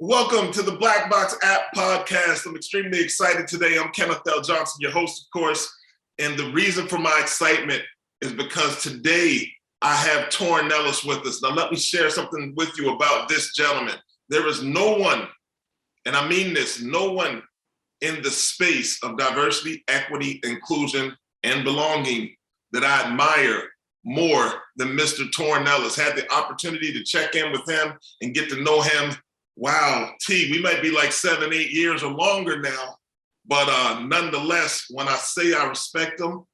Welcome to the Black Box App Podcast. I'm extremely excited today. I'm Kenneth Johnson, your host, of course. And the reason for my excitement is because today I have Torin Ellis with us. Now, let me share something with you about this gentleman. There is no one, and I mean this, no one in the space of diversity, equity, inclusion, and belonging that I admire more than Mr. Torin Ellis. Had the opportunity to check in with him and get to know him. Wow, we might be like 7, 8 years or longer now, but nonetheless, when I say I respect him,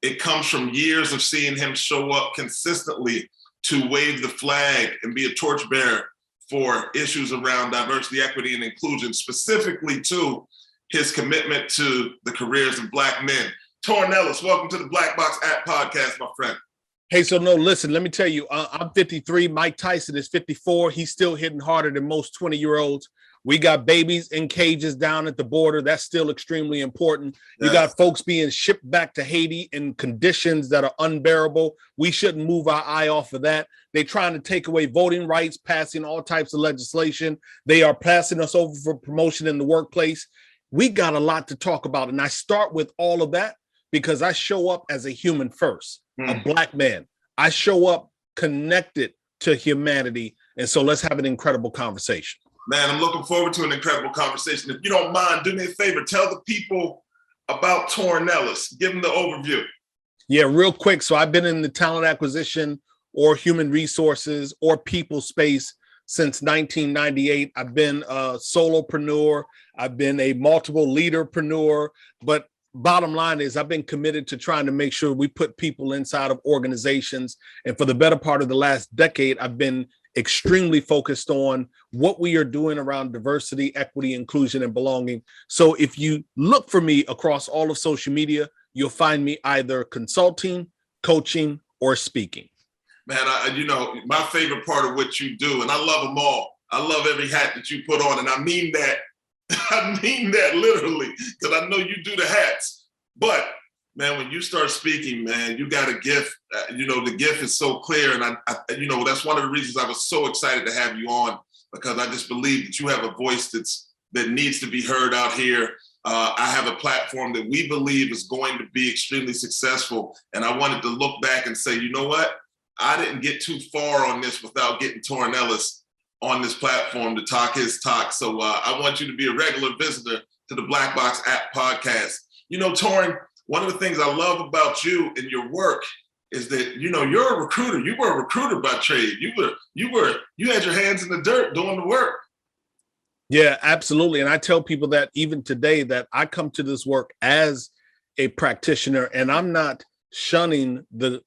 it comes from years of seeing him show up consistently to wave the flag and be a torchbearer for issues around diversity, equity, and inclusion, specifically to his commitment to the careers of Black men. Torin Ellis, welcome to the Black Box App Podcast, my friend. Hey, so no, listen, let me tell you, I'm 53. Mike Tyson is 54. He's still hitting harder than most 20-year-olds. We got babies in cages down at the border. That's still extremely important. Yes. You got folks being shipped back to Haiti in conditions that are unbearable. We shouldn't move our eye off of that. They're trying to take away voting rights, passing all types of legislation. They are passing us over for promotion in the workplace. We got a lot to talk about. And I start with all of that because I show up as a human first, a Black man. I show up connected to humanity. And so let's have an incredible conversation. Man, I'm looking forward to an incredible conversation. If you don't mind, do me a favor, tell the people about Torin Ellis. Give them the overview. Yeah, real quick. So I've been in the talent acquisition or human resources or people space since 1998. I've been a solopreneur. I've been a multiple leaderpreneur, but bottom line is I've been committed to trying to make sure we put people inside of organizations. And for the better part of the last decade, I've been extremely focused on what we are doing around diversity, equity, inclusion, and belonging. So if you look for me across all of social media, you'll find me either consulting, coaching, or speaking. Man, my favorite part of what you do, and I love them all. I love every hat that you put on, and I mean that. I mean that literally, because I know you do the hats. But man, when you start speaking, man, you got a gift. The gift is so clear, and I that's one of the reasons I was so excited to have you on, because I just believe that you have a voice that needs to be heard out here. I have a platform that we believe is going to be extremely successful, and I wanted to look back and say, you know what? I didn't get too far on this without getting Torin Ellis on this platform to talk his talk. So I want you to be a regular visitor to the Black Box App Podcast. Torin, one of the things I love about you and your work is that, you're a recruiter. You were a recruiter by trade. You had your hands in the dirt doing the work. Yeah, absolutely. And I tell people that even today that I come to this work as a practitioner, and I'm not shunning the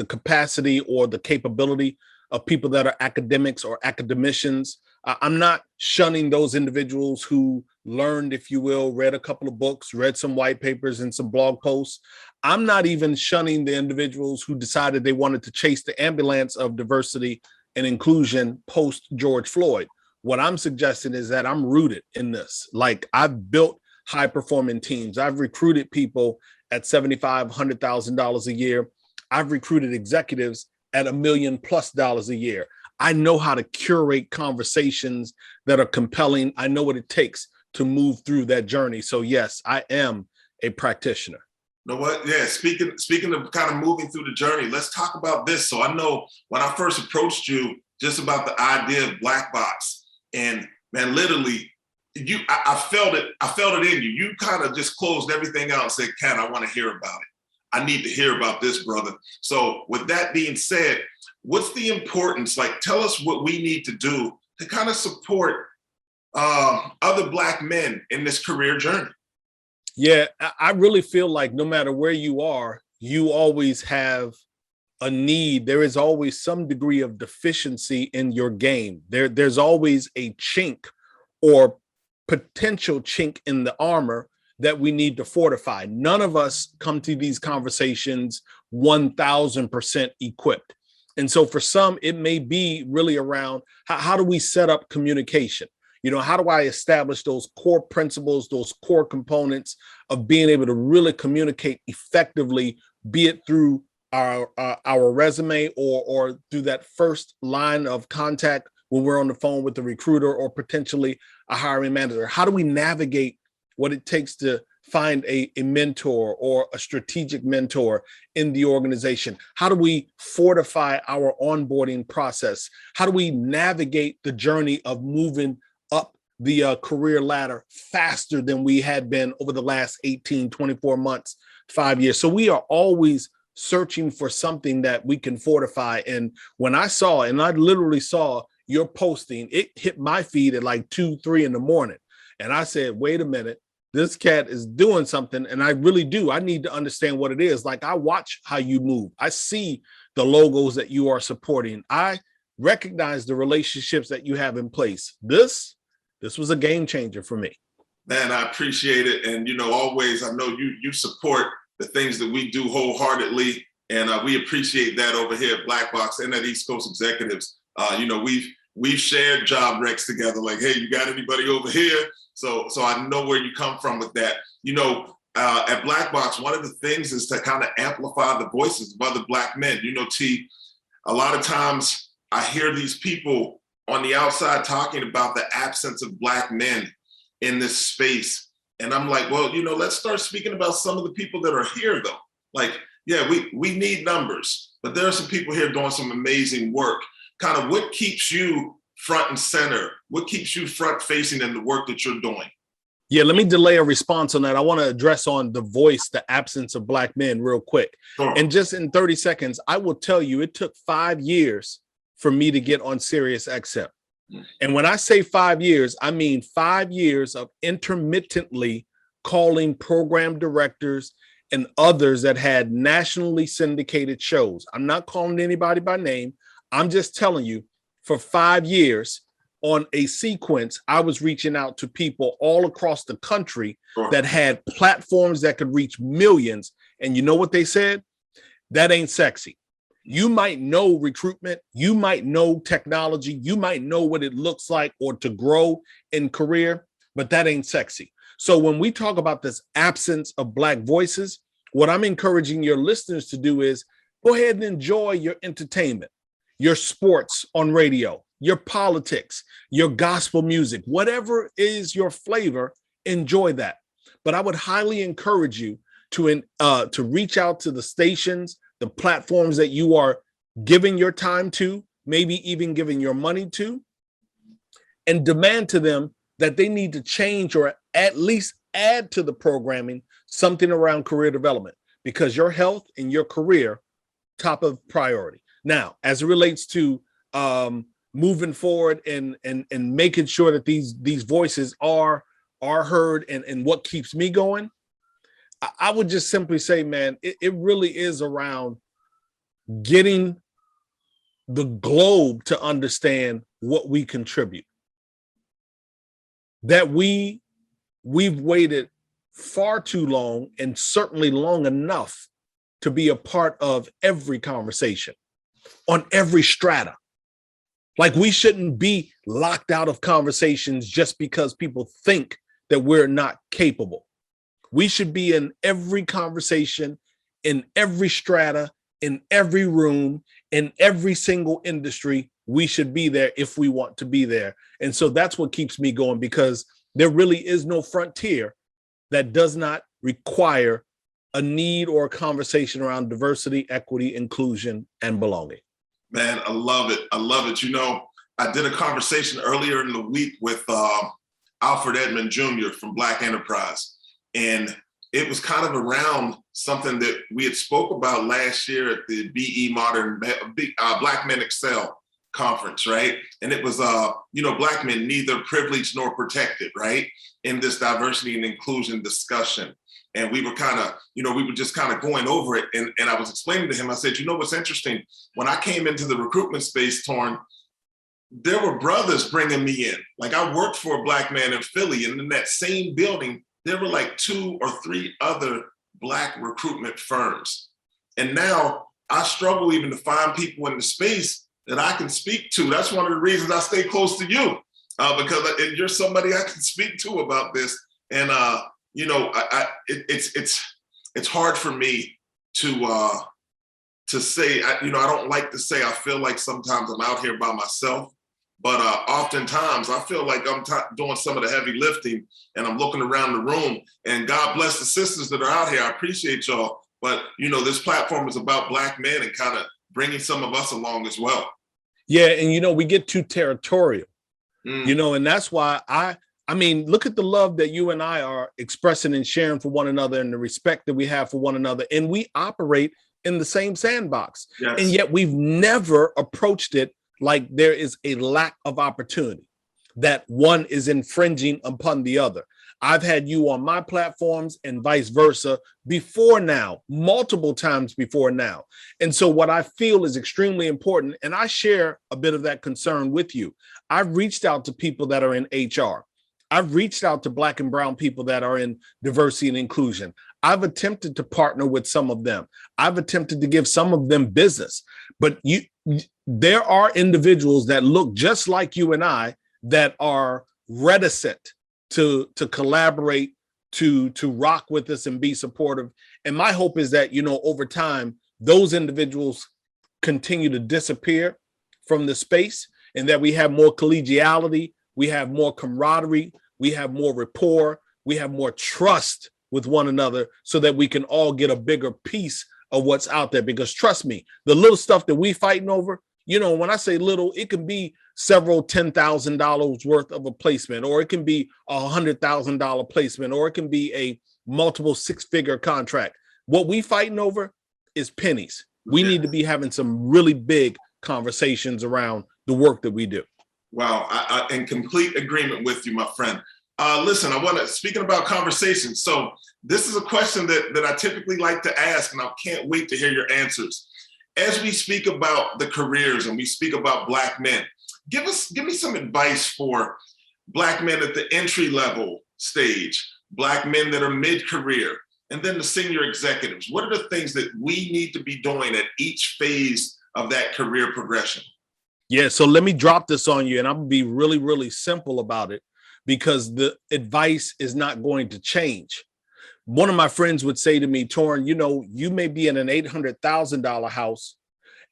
capacity or the capability of people that are academics or academicians. I'm not shunning those individuals who learned, if you will, read a couple of books, read some white papers and some blog posts. I'm not even shunning the individuals who decided they wanted to chase the ambulance of diversity and inclusion post George Floyd. What I'm suggesting is that I'm rooted in this. Like, I've built high performing teams. I've recruited people at $75,000, $100,000 a year. I've recruited executives at $1 million+ a year. I know how to curate conversations that are compelling. I know what it takes to move through that journey. So yes, I am a practitioner. You know what? Yeah, speaking of kind of moving through the journey, let's talk about this. So I know when I first approached you just about the idea of Black Box, and man, literally, I felt it in you. You kind of just closed everything out and said, Ken, I want to hear about it. I need to hear about this, brother. So with that being said, what's the importance? Like, tell us what we need to do to kind of support other Black men in this career journey. Yeah, I really feel like no matter where you are, you always have a need. There is always some degree of deficiency in your game. There's always a chink or potential chink in the armor that we need to fortify. None of us come to these conversations 1000% equipped. And so for some, it may be really around how do we set up communication? How do I establish those core principles, those core components of being able to really communicate effectively, be it through our resume or through that first line of contact when we're on the phone with the recruiter or potentially a hiring manager? How do we navigate what it takes to find a mentor or a strategic mentor in the organization? How do we fortify our onboarding process? How do we navigate the journey of moving up the career ladder faster than we had been over the last 18, 24 months, 5 years? So we are always searching for something that we can fortify. And when I saw, and I literally saw your posting, it hit my feed at like 2, 3 in the morning. And I said, wait a minute, this cat is doing something. And I really do. I need to understand what it is. Like, I watch how you move. I see the logos that you are supporting. I recognize the relationships that you have in place. This was a game changer for me. Man, I appreciate it. And, always, I know you support the things that we do wholeheartedly. And we appreciate that over here at Black Box and at East Coast Executives. We've shared job recs together. Like, hey, you got anybody over here? So I know where you come from with that. At Black Box, one of the things is to kind of amplify the voices of other Black men. T, a lot of times I hear these people on the outside talking about the absence of Black men in this space. And I'm like, well, let's start speaking about some of the people that are here, though. Like, yeah, we need numbers, but there are some people here doing some amazing work. Kind of what keeps you front and center? What keeps you front facing in the work that you're doing? Yeah, let me delay a response on that. I want to address on the voice, the absence of Black men real quick. Sure. And just in 30 seconds, I will tell you, it took 5 years for me to get on SiriusXM. And when I say 5 years, I mean 5 years of intermittently calling program directors and others that had nationally syndicated shows. I'm not calling anybody by name. I'm just telling you, for 5 years on a sequence, I was reaching out to people all across the country that had platforms that could reach millions. And you know what they said? That ain't sexy. You might know recruitment, you might know technology, you might know what it looks like or to grow in career, but that ain't sexy. So when we talk about this absence of Black voices, what I'm encouraging your listeners to do is go ahead and enjoy your entertainment, your sports on radio, your politics, your gospel music, whatever is your flavor, enjoy that. But I would highly encourage you to reach out to the stations, the platforms that you are giving your time to, maybe even giving your money to, and demand to them that they need to change or at least add to the programming something around career development, because your health and your career, top of priority. Now, as it relates to moving forward and making sure that these voices are heard and what keeps me going, I would just simply say, man, it really is around getting the globe to understand what we contribute. That we've waited far too long, and certainly long enough, to be a part of every conversation on every strata. Like, we shouldn't be locked out of conversations just because people think that we're not capable. We should be in every conversation, in every strata, in every room, in every single industry. We should be there if we want to be there. And so that's what keeps me going, because there really is no frontier that does not require a need or a conversation around diversity, equity, inclusion, and belonging. Man, I love it. I love it. I did a conversation earlier in the week with Alfred Edmond Jr. from Black Enterprise. And it was kind of around something that we had spoke about last year at the BE Modern Black Men Excel conference, right? And it was, Black men, neither privileged nor protected, right? In this diversity and inclusion discussion. And we were just kind of going over it. And I was explaining to him, I said, what's interesting? When I came into the recruitment space, Torin, there were brothers bringing me in. Like, I worked for a Black man in Philly, and in that same building, there were like 2 or 3 other Black recruitment firms. And now I struggle even to find people in the space that I can speak to. That's one of the reasons I stay close to you, because you're somebody I can speak to about this. And, it's hard for me to say, I don't like to say, I feel like sometimes I'm out here by myself. But oftentimes I feel like I'm doing some of the heavy lifting, and I'm looking around the room, and God bless the sisters that are out here. I appreciate y'all. But, this platform is about Black men and kind of bringing some of us along as well. Yeah. And, we get too territorial, and that's why I mean, look at the love that you and I are expressing and sharing for one another, and the respect that we have for one another. And we operate in the same sandbox. Yes. And yet we've never approached it like there is a lack of opportunity, that one is infringing upon the other. I've had you on my platforms and vice versa before now, multiple times before now. And so what I feel is extremely important, and I share a bit of that concern with you. I've reached out to people that are in HR. I've reached out to Black and brown people that are in diversity and inclusion. I've attempted to partner with some of them. I've attempted to give some of them business, but there are individuals that look just like you and I that are reticent to collaborate, to rock with us and be supportive. And my hope is that, over time, those individuals continue to disappear from the space, and that we have more collegiality, we have more camaraderie, we have more rapport, we have more trust with one another, so that we can all get a bigger piece of what's out there. Because trust me, the little stuff that we fighting over, when I say little, it can be several $10,000 worth of a placement, or it can be $100,000 placement, or it can be a multiple six-figure contract. What we fighting over is pennies. We need to be having some really big conversations around the work that we do. Wow, I in complete agreement with you, my friend. Listen, speaking about conversations, so this is a question that I typically like to ask, and I can't wait to hear your answers. As we speak about the careers and we speak about Black men, give me some advice for Black men at the entry level stage, Black men that are mid-career, and then the senior executives. What are the things that we need to be doing at each phase of that career progression? Yeah, so let me drop this on you, and I'm gonna be really, really simple about it, because the advice is not going to change. One of my friends would say to me, Torin, you may be in an $800,000 house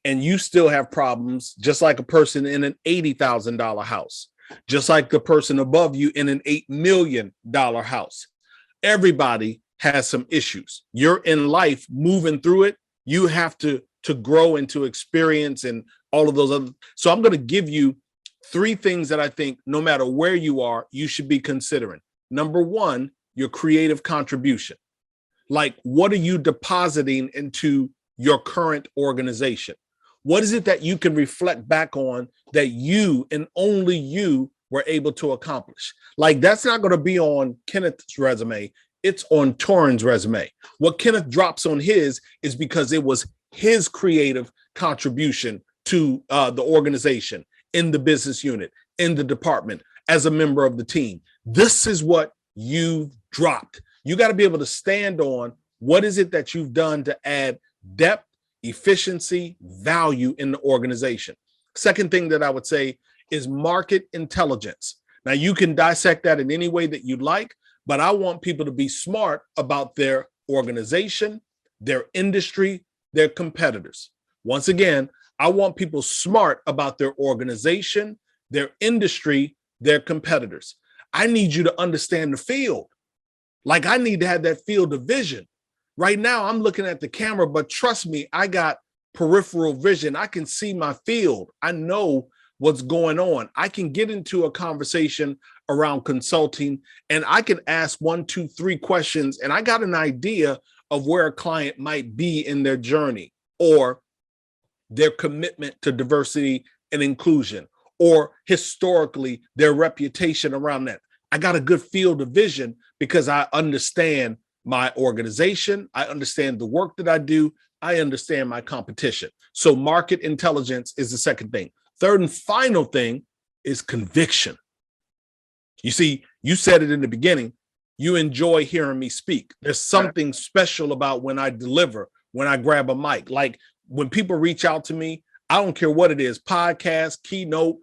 and you still have problems, just like a person in an $80,000 house, just like the person above you in an $8 million house. Everybody has some issues. You're in life moving through it. You have to grow and to experience and all of those other. So I'm going to give you 3 things that I think, no matter where you are, you should be considering. Number 1, your creative contribution. Like, what are you depositing into your current organization? What is it that you can reflect back on that you and only you were able to accomplish? Like, that's not going to be on Kenneth's resume. It's on Torin's resume. What Kenneth drops on his is because it was his creative contribution to the organization, in the business unit, in the department, as a member of the team. This is what you've dropped. You got to be able to stand on what is it that you've done to add depth, efficiency, value in the organization. Second thing that I would say is market intelligence. Now, you can dissect that in any way that you'd like, but I want people to be smart about their organization, their industry, their competitors. Once again, I want people smart about their organization, their industry, their competitors. I need you to understand the field. Like, I need to have that field of vision. Right now, I'm looking at the camera, but trust me, I got peripheral vision. I can see my field. I know what's going on. I can get into a conversation around consulting, and I can ask 1, 2, 3 questions, and I got an idea of where a client might be in their journey, or their commitment to diversity and inclusion, or historically their reputation around that. I got a good field of vision because I understand my organization. I understand the work that I do. I understand my competition. So market intelligence is the second thing. Third and final thing is conviction. You see, you said it in the beginning, you enjoy hearing me speak. There's something special about when I deliver, when I grab a mic. Like, when people reach out to me, I don't care what it is, podcast, keynote,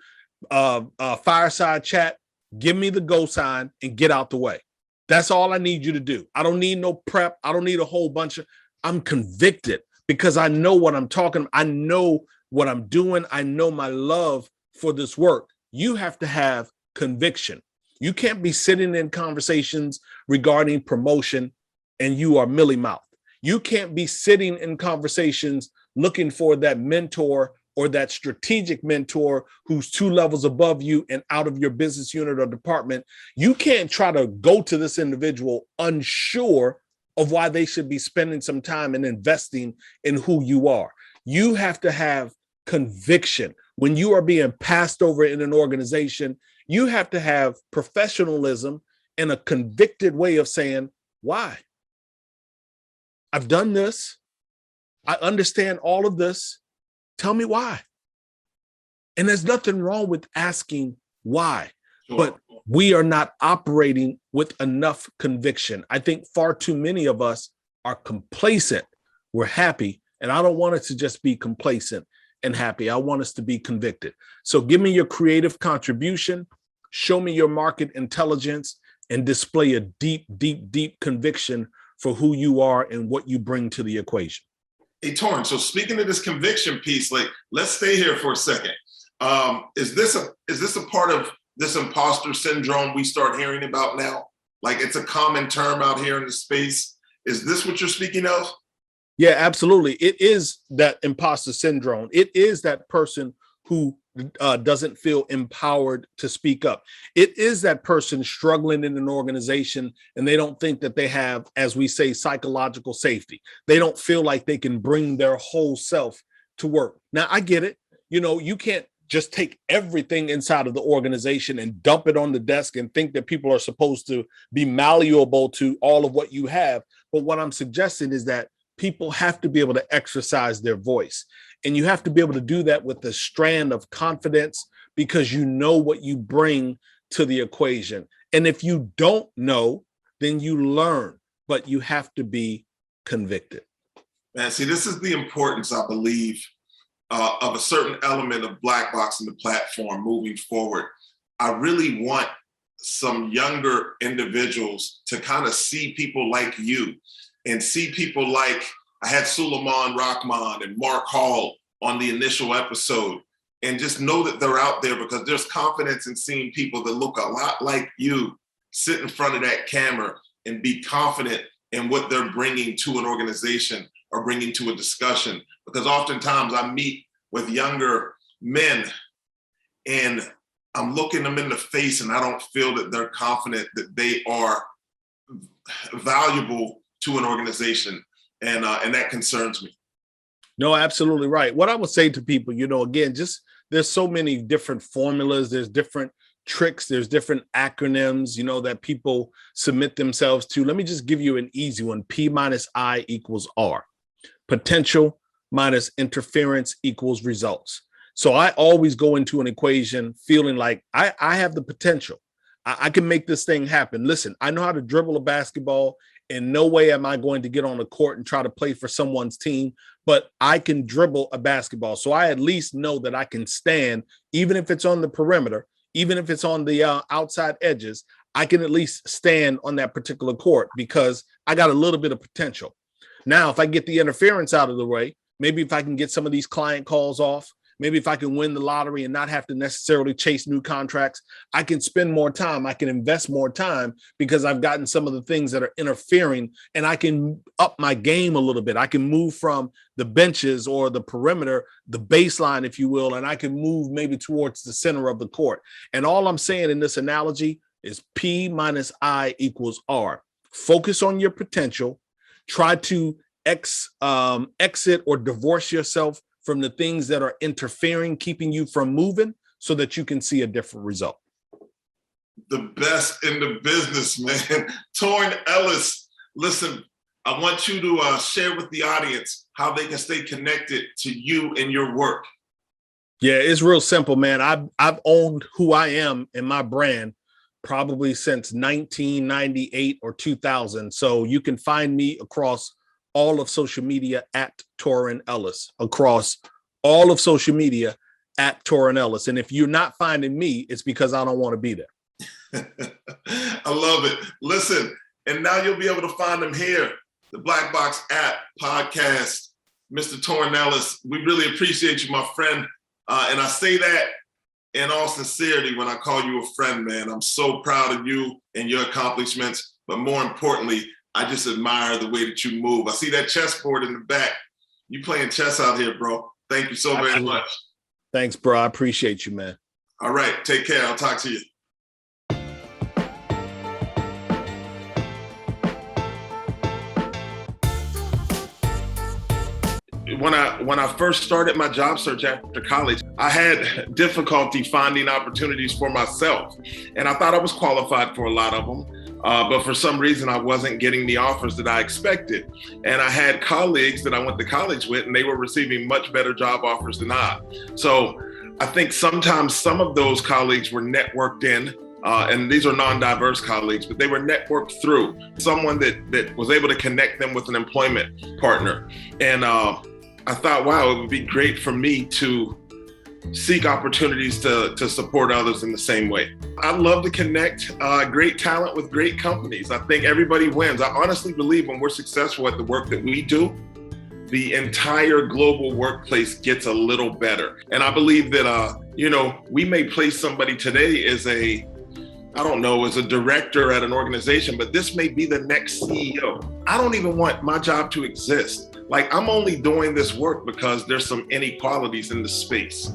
fireside chat, give me the go sign and get out the way. That's all I need you to do. I don't need no prep. I don't need a whole bunch of, I'm convicted because I know what I'm talking. I know what I'm doing. I know my love for this work. you have to have conviction. You can't be sitting in conversations regarding promotion and you are mealy mouthed. You can't be sitting in conversations looking for that mentor or that strategic mentor who's 2 levels above you and out of your business unit or department. You can't try to go to this individual unsure of why they should be spending some time and investing in who you are. You have to have conviction. When you are being passed over in an organization, you have to have professionalism and a convicted way of saying, why? I've done this. I understand all of this. Tell me why. And there's nothing wrong with asking why, but we are not operating with enough conviction. I think far too many of us are complacent. We're happy. And I don't want us to just be complacent and happy. I want us to be convicted. So give me your creative contribution, show me your market intelligence, and display a deep, deep, deep conviction for who you are and what you bring to the equation. Hey, Torin, so speaking of this conviction piece, like, let's stay here for a second. Is this a part of this imposter syndrome we start hearing about now? Like, it's a common term out here in the space. Is this what you're speaking of? Yeah, absolutely. It is that imposter syndrome. It is that person who doesn't feel empowered to speak up. It is that person struggling in an organization and they don't think that they have, as we say, psychological safety. They don't feel like they can bring their whole self to work. Now, I get it. You know, you can't just take everything inside of the organization and dump it on the desk and think that people are supposed to be malleable to all of what you have. But what I'm suggesting is that people have to be able to exercise their voice. And you have to be able to do that with a strand of confidence because you know what you bring to the equation. And if you don't know, then you learn, but you have to be convicted. Man, see, this is the importance, I believe, of a certain element of Black Box in the platform moving forward. I really want some younger individuals to kind of see people like you and see people like, I had Suleiman Rahman and Mark Hall on the initial episode, and just know that they're out there because there's confidence in seeing people that look a lot like you sit in front of that camera and be confident in what they're bringing to an organization or bringing to a discussion. Because oftentimes I meet with younger men and I'm looking them in the face and I don't feel that they're confident that they are valuable to an organization. And that concerns me. No, absolutely right. What I would say to people, you know, again, just there's so many different formulas, there's different tricks, there's different acronyms, you know, that people submit themselves to. Let me just give you an easy one. P minus I equals R. Potential minus interference equals results. So I always go into an equation feeling like I have the potential. I can make this thing happen. Listen, I know how to dribble a basketball. In no way am I going to get on the court and try to play for someone's team, but I can dribble a basketball. So I at least know that I can stand, even if it's on the perimeter, even if it's on the outside edges, I can at least stand on that particular court because I got a little bit of potential. Now, if I get the interference out of the way, maybe if I can get some of these client calls off, maybe if I can win the lottery and not have to necessarily chase new contracts, I can spend more time. I can invest more time because I've gotten some of the things that are interfering and I can up my game a little bit. I can move from the benches or the perimeter, the baseline, if you will, and I can move maybe towards the center of the court. And all I'm saying in this analogy is P minus I equals R. Focus on your potential. Try to exit or divorce yourself from the things that are interfering, keeping you from moving so that you can see a different result. The best in the business, man. Torin Ellis, listen, I want you to share with the audience how they can stay connected to you and your work. Yeah, it's real simple, man. I've owned who I am and my brand probably since 1998 or 2000. So you can find me across all of social media at Torin Ellis, across all of social media at Torin Ellis. And if you're not finding me, it's because I don't want to be there. I love it. Listen, and now you'll be able to find them here, the Black Box app podcast. Mr. Torin Ellis, we really appreciate you, my friend. And I say that in all sincerity, when I call you a friend, man, I'm so proud of you and your accomplishments. But more importantly, I just admire the way that you move. I see that chessboard in the back. You playing chess out here, bro. Thank you so very much. Thanks, bro. I appreciate you, man. All right. Take care. I'll talk to you. When I first started my job search after college, I had difficulty finding opportunities for myself. And I thought I was qualified for a lot of them. But for some reason, I wasn't getting the offers that I expected. And I had colleagues that I went to college with, and they were receiving much better job offers than I. So I think sometimes some of those colleagues were networked in, and these are non-diverse colleagues, but they were networked through someone that was able to connect them with an employment partner. And I thought, wow, it would be great for me to seek opportunities to support others in the same way. I love to connect great talent with great companies. I think everybody wins. I honestly believe when we're successful at the work that we do, the entire global workplace gets a little better. And I believe that, we may place somebody today as a director at an organization, but this may be the next CEO. I don't even want my job to exist. Like, I'm only doing this work because there's some inequalities in the space.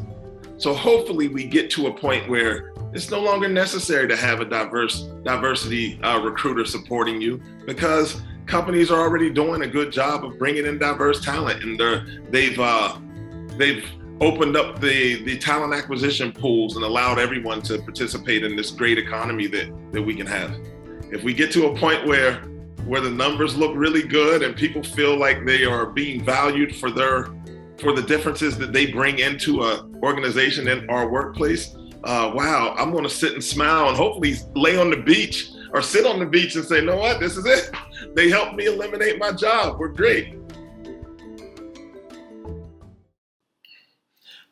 So hopefully we get to a point where it's no longer necessary to have a diversity recruiter supporting you, because companies are already doing a good job of bringing in diverse talent, and they've opened up the talent acquisition pools and allowed everyone to participate in this great economy that we can have. If we get to a point where the numbers look really good and people feel like they are being valued for the differences that they bring into an organization in our workplace, wow, I'm going to sit and smile and hopefully lay on the beach or sit on the beach and say, you know what, this is it. They helped me eliminate my job. We're great.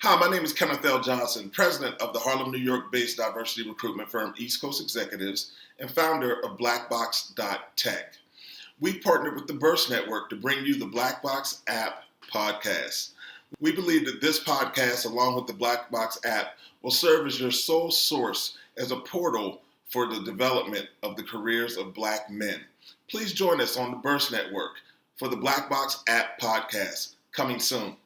Hi, my name is Kenneth L. Johnson, president of the Harlem, New York-based diversity recruitment firm East Coast Executives and founder of blkbox.tech. We've partnered with the Burst Network to bring you the Blackbox app podcast. We believe that this podcast, along with the Blackbox app, will serve as your sole source as a portal for the development of the careers of Black men. Please join us on the Burst Network for the Blackbox app podcast, coming soon.